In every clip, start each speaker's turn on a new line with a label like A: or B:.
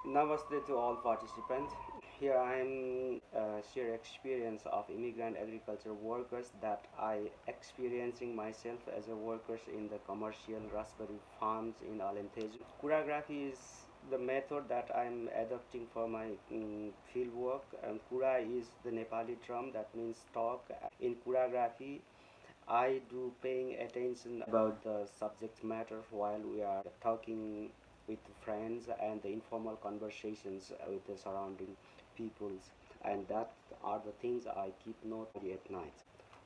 A: Namaste to all participants. Here I am share experience of immigrant agriculture workers that I experiencing myself as a workers in the commercial raspberry farms in Alentejo. Kuragraphy is the method that I'm adopting for my field work. Kura is the Nepali term that means talk. In Kuragraphy, I do paying attention about the subject matter while we are talking with friends and the informal conversations with the surrounding peoples, and that are the things I keep note of at night.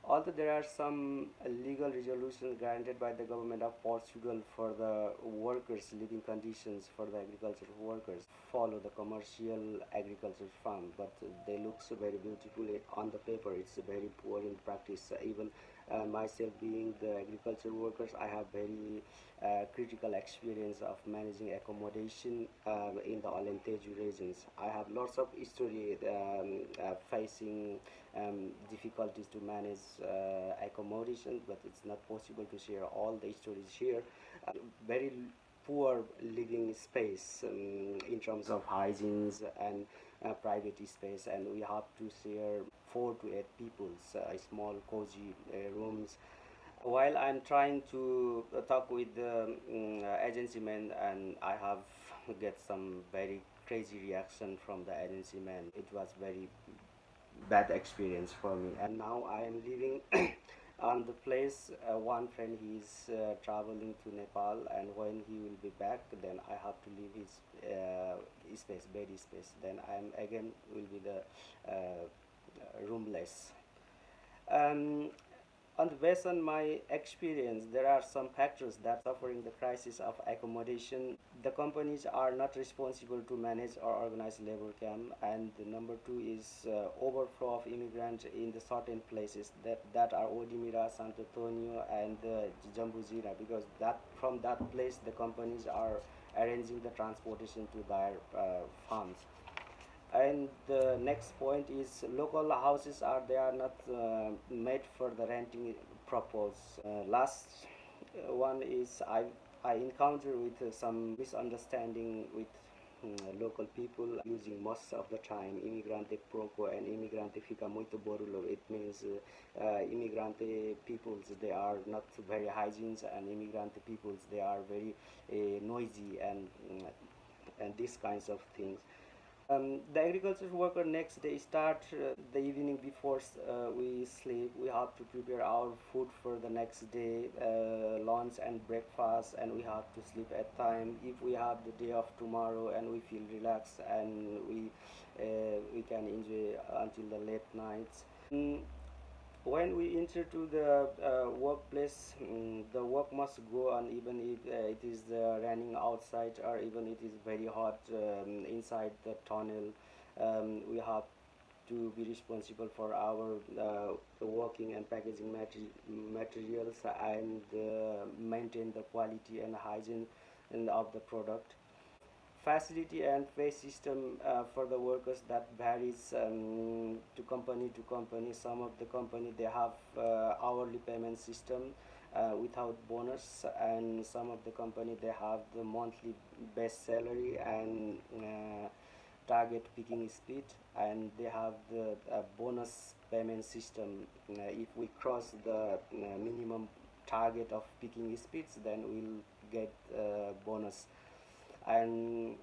A: Although there are some legal resolutions granted by the government of Portugal for the workers' living conditions for the agricultural workers follow the commercial agriculture farm, but they look so very beautiful on the paper. It's very poor in practice. Even myself being the agriculture workers, I have very critical experience of managing accommodation in the Alentejo regions. I have lots of history facing difficulties to manage accommodation, but it's not possible to share all the stories here. Very poor living space in terms of hygienes and private space, and we have to share 4 to 8 people's small cozy rooms. While I'm trying to talk with the agency man, and I have get some very crazy reaction from the agency man. It was very bad experience for me, and now I am living on the place. One friend, he's traveling to Nepal, and when he will be back, then I have to leave his space, bed space. Then I am again will be the roomless. um, on the based on my experience, there are some factors that suffering the crisis of accommodation. The companies are not responsible to manage or organize labor camp, and the number two is overflow of immigrants in the certain places that are Odimira, Santo Antonio, and Jambuzira, because that from that place the companies are arranging the transportation to their farms. And the next point is local houses are they are not made for the renting purpose. Last one is I encounter with some misunderstanding with local people using most of the time imigrante proco and imigrante fica muito borulo. It means immigrante peoples, they are not very hygiene, and immigrante peoples, they are very noisy, and these kinds of things. The agriculture worker next day start the evening before we sleep. We have to prepare our food for the next day, lunch and breakfast, and we have to sleep at time. If we have the day of tomorrow and we feel relaxed, and we can enjoy until the late nights. When we enter to the workplace, the work must go on even if it is raining outside, or even it is very hot inside the tunnel. We have to be responsible for our working and packaging materials, and maintain the quality and hygiene of the product. Facility and pay system for the workers that varies to company. Some of the company they have hourly payment system without bonus, and some of the company they have the monthly base salary and target picking speed, and they have the bonus payment system. If we cross the minimum target of picking speeds, then we'll get bonus. And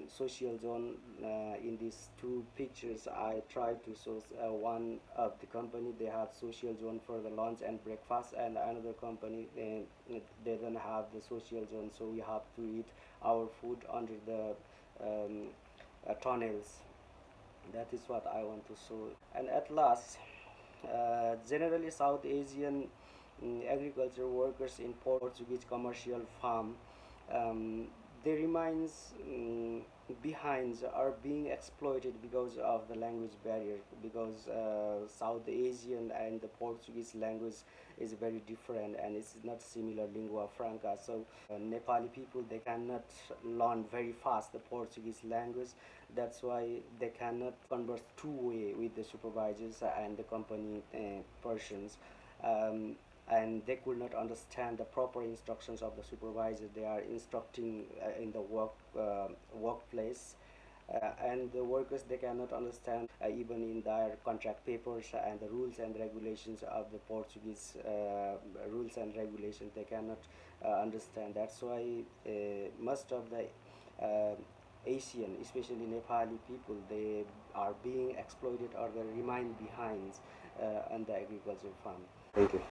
A: social zone, in these two pictures I try to show one of the company they have social zone for the lunch and breakfast, and another company they don't have the social zone, so we have to eat our food under the tunnels. That is what I want to show. And at last, generally South Asian agriculture workers in Portuguese commercial farm, um, they remains behind, are being exploited because of the language barrier, because South Asian and the Portuguese language is very different, and it's not similar lingua franca. So Nepali people, they cannot learn very fast the Portuguese language. That's why they cannot converse two-way with the supervisors and the company persons. And they could not understand the proper instructions of the supervisor. They are instructing in the workplace. and the workers, they cannot understand even in their contract papers and the rules and regulations of the Portuguese rules and regulations, they cannot understand. That's why most of the uh, Asian, especially Nepali people, they are being exploited or they remain behind on the agriculture farm. Thank you.